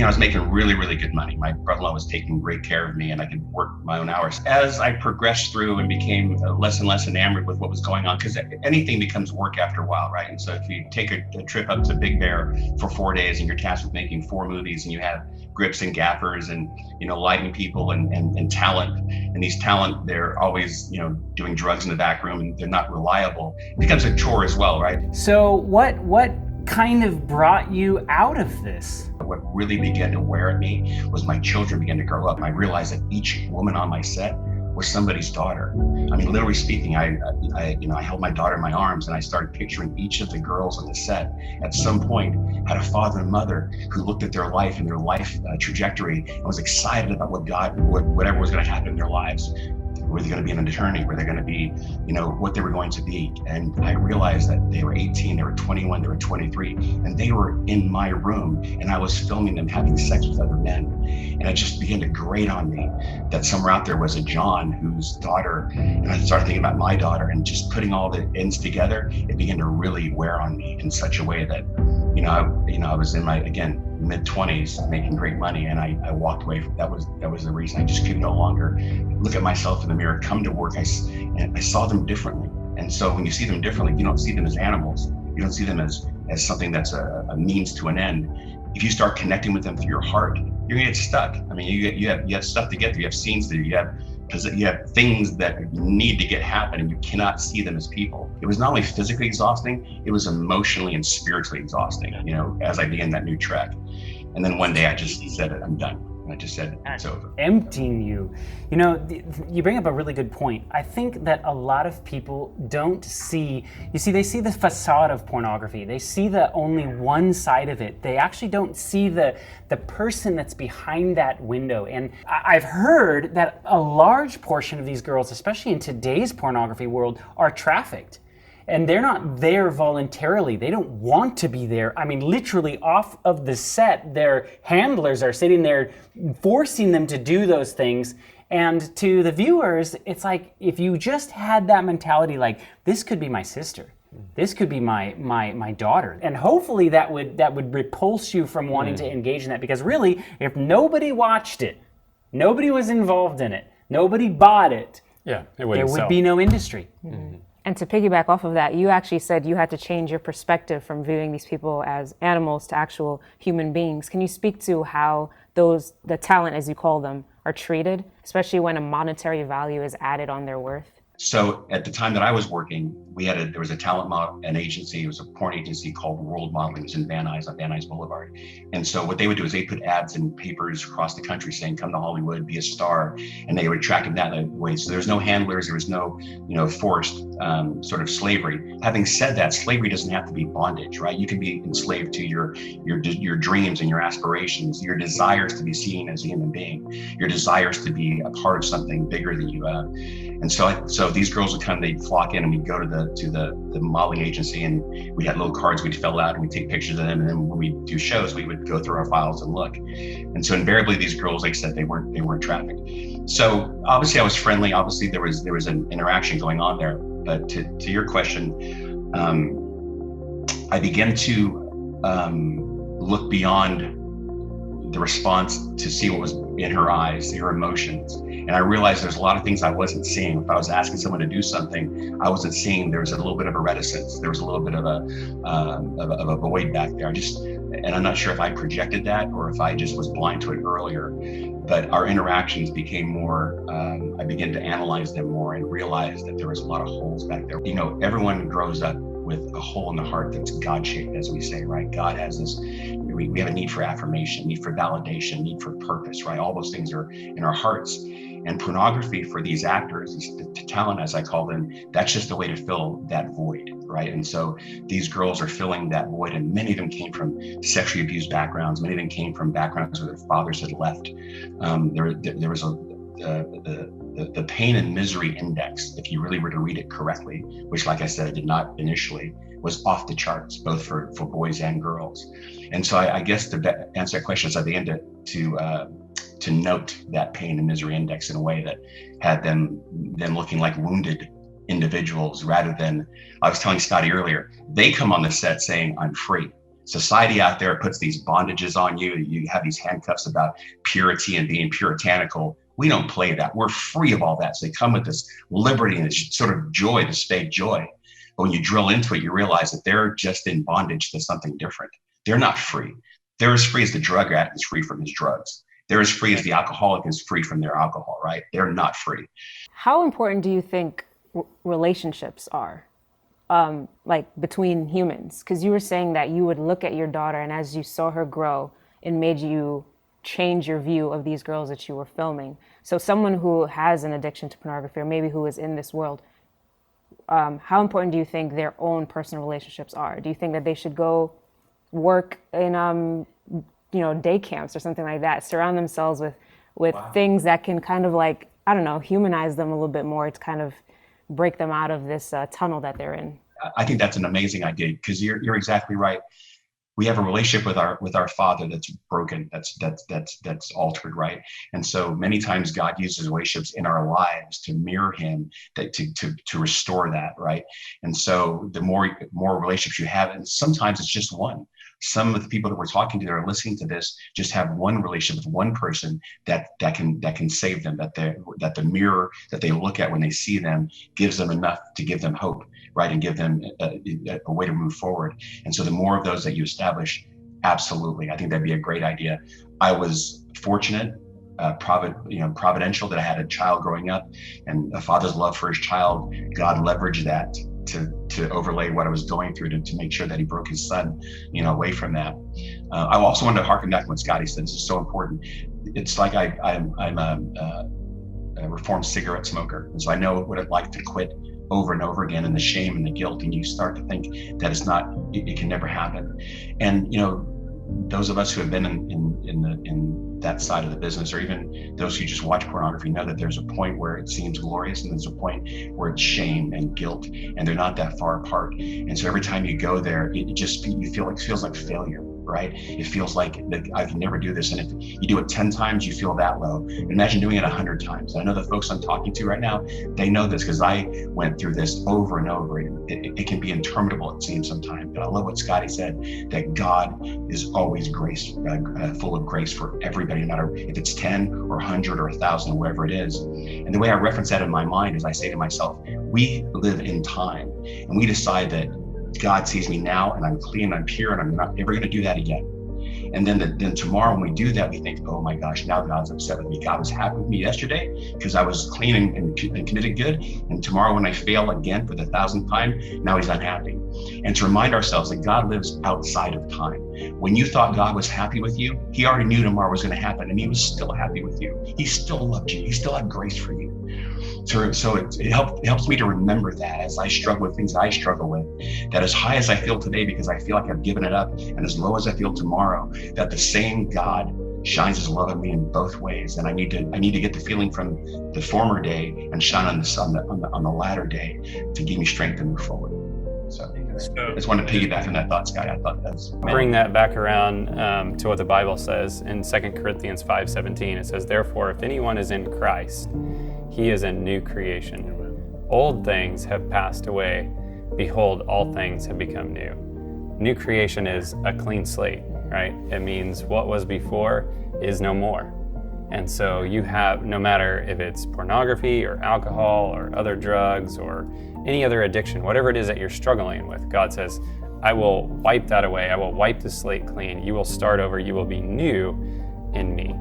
I was making really, really good money. My brother-in-law was taking great care of me and I could work my own hours. As I progressed through and became less and less enamored with what was going on, because anything becomes work after a while, right? And so if you take a trip up to Big Bear for 4 days and you're tasked with making 4 movies and you have grips and gaffers and, lighting people and talent, and these talent, they're always, doing drugs in the back room and they're not reliable. It becomes a chore as well, right? So what kind of brought you out of this? What really began to wear at me was my children began to grow up. I realized that each woman on my set was somebody's daughter. I mean, literally speaking, I held my daughter in my arms and I started picturing each of the girls on the set at some point had a father and mother who looked at their life and their life trajectory and was excited about whatever was going to happen in their lives. Were they going to be an attorney? Were they going to be, what they were going to be? And I realized that they were 18, they were 21, they were 23, and they were in my room and I was filming them having sex with other men. And it just began to grate on me that somewhere out there was a John whose daughter, and I started thinking about my daughter and just putting all the ends together, it began to really wear on me in such a way that, I was in my, again, mid-20s making great money and I walked away from that was the reason. I just could no longer look at myself in the mirror, come to work, and I saw them differently. And so when you see them differently, you don't see them as animals. You don't see them as something that's a means to an end. If you start connecting with them through your heart, you're gonna get stuck. I mean, you have stuff to get through, you have scenes to do, you have things that need to get happen and you cannot see them as people. It was not only physically exhausting, it was emotionally and spiritually exhausting, as I began that new trek. And then one day I just said, I'm done. And I just said, it's over. Emptying you. You bring up a really good point. I think that a lot of people don't see, they see the facade of pornography. They see the only one side of it. They actually don't see the person that's behind that window. And I've heard that a large portion of these girls, especially in today's pornography world, are trafficked. And they're not there voluntarily. They don't want to be there. I mean, literally off of the set, their handlers are sitting there forcing them to do those things. And to the viewers, it's like, if you just had that mentality, like, this could be my sister. This could be my daughter. And hopefully that would repulse you from wanting to engage in that. Because really, if nobody watched it, nobody was involved in it, nobody bought it, there would be no industry. Mm-hmm. And to piggyback off of that, you actually said you had to change your perspective from viewing these people as animals to actual human beings. Can you speak to how the talent, as you call them, are treated, especially when a monetary value is added on their worth? So at the time that I was working, there was a talent model, an agency, it was a porn agency called World Modeling. It was in Van Nuys on Van Nuys Boulevard. And so what they would do is they put ads in papers across the country saying, come to Hollywood, be a star. And they would attract them that way. So there's no handlers, there was no, forced sort of slavery. Having said that, slavery doesn't have to be bondage, right? You can be enslaved to your dreams and your aspirations, your desires to be seen as a human being, your desires to be a part of something bigger than you. And so these girls would come, they'd flock in and we'd go to the modeling agency and we had little cards we'd fill out and we'd take pictures of them. And then when we do shows, we would go through our files and look. And so invariably these girls, like I said, they weren't trafficked. So obviously I was friendly. Obviously there was an interaction going on there. But to your question, I began to look beyond the response to see what was in her eyes, her emotions. And I realized there's a lot of things I wasn't seeing. If I was asking someone to do something, I wasn't seeing. There was a little bit of a reticence. There was a little bit of a void back there. And I'm not sure if I projected that or if I just was blind to it earlier. But our interactions became more, I began to analyze them more and realize that there was a lot of holes back there. Everyone grows up with a hole in the heart that's God-shaped, as we say, right? God has this, we have a need for affirmation, need for validation, need for purpose, right? All those things are in our hearts. And pornography for these actors, the talent, as I call them, that's just a way to fill that void, right? And so these girls are filling that void, and many of them came from sexually abused backgrounds. Many of them came from backgrounds where their fathers had left. There was the pain and misery index, if you really were to read it correctly, which, like I said, I did not initially, was off the charts, both for boys and girls. And so I guess to answer that question, is I began to note that pain and misery index in a way that had them looking like wounded individuals rather than, I was telling Scotty earlier, they come on the set saying, I'm free. Society out there puts these bondages on you. You have these handcuffs about purity and being puritanical. We don't play that. We're free of all that. So they come with this liberty and this sort of joy, this fake joy. But when you drill into it, you realize that they're just in bondage to something different. They're not free. They're as free as the drug addict is free from his drugs. They're as free as the alcoholic is free from their alcohol, right? They're not free. How important do you think relationships are? Like between humans? Because you were saying that you would look at your daughter, and as you saw her grow, it made you change your view of these girls that you were filming. So someone who has an addiction to pornography, or maybe who is in this world, how important do you think their own personal relationships are? Do you think that they should go work in day camps or something like that, surround themselves with things that can kind of like, I don't know, humanize them a little bit more to kind of break them out of this tunnel that they're in? I think that's an amazing idea, because you're exactly right. We have a relationship with our Father that's broken, that's altered, right? And so many times God uses relationships in our lives to mirror Him, to restore that, right? And so the more relationships you have, and sometimes it's just one. Some of the people that we're talking to that are listening to this just have one relationship with one person that can save them, that the mirror that they look at when they see them gives them enough to give them hope, right? And give them a way to move forward. And so the more of those that you establish, absolutely, I think that'd be a great idea. I was fortunate, providential, that I had a child growing up, and a father's love for his child. God leveraged that to overlay what I was going through to make sure that He broke his son, away from that. I also wanted to harken back to what Scotty said. This is so important. It's like I'm a reformed cigarette smoker, and so I know what it's like to quit over and over again, and the shame and the guilt, and you start to think that it can never happen. And those of us who have been in that side of the business, or even those who just watch pornography, know that there's a point where it seems glorious, and there's a point where it's shame and guilt, and they're not that far apart. And so every time you go there, it feels like failure, right? It feels like I can never do this. And if you do it 10 times, you feel that low. Imagine doing it 100 times. I know the folks I'm talking to right now, they know this, because I went through this over and over. It can be interminable, it seems sometimes. But I love what Scotty said, that God is always grace, full of grace for everybody, no matter if it's 10 or 100 or 1,000, whatever it is. And the way I reference that in my mind is I say to myself, we live in time, and we decide that God sees me now, and I'm clean, I'm pure, and I'm not ever going to do that again. And then tomorrow when we do that, we think, oh my gosh, now God's upset with me. God was happy with me yesterday because I was clean and committed good. And tomorrow when I fail again for the 1,000th time, now He's unhappy. And to remind ourselves that God lives outside of time. When you thought God was happy with you, He already knew tomorrow was going to happen, and He was still happy with you. He still loved you. He still had grace for you. So it helps me to remember that as I struggle with things I struggle with, that as high as I feel today because I feel like I've given it up, and as low as I feel tomorrow, that the same God shines His love on me in both ways. And I need to get the feeling from the former day and shine on the latter day to give me strength to move forward. So I just wanted to piggyback on that thought, Scott. I thought that's bring that back around to what the Bible says in 2 Corinthians 5:17. It says, "Therefore, if anyone is in Christ, he is a new creation. Old things have passed away. Behold, all things have become new." New creation is a clean slate, right? It means what was before is no more. And so you have, no matter if it's pornography or alcohol or other drugs or any other addiction, whatever it is that you're struggling with, God says, I will wipe that away. I will wipe the slate clean. You will start over. You will be new in me.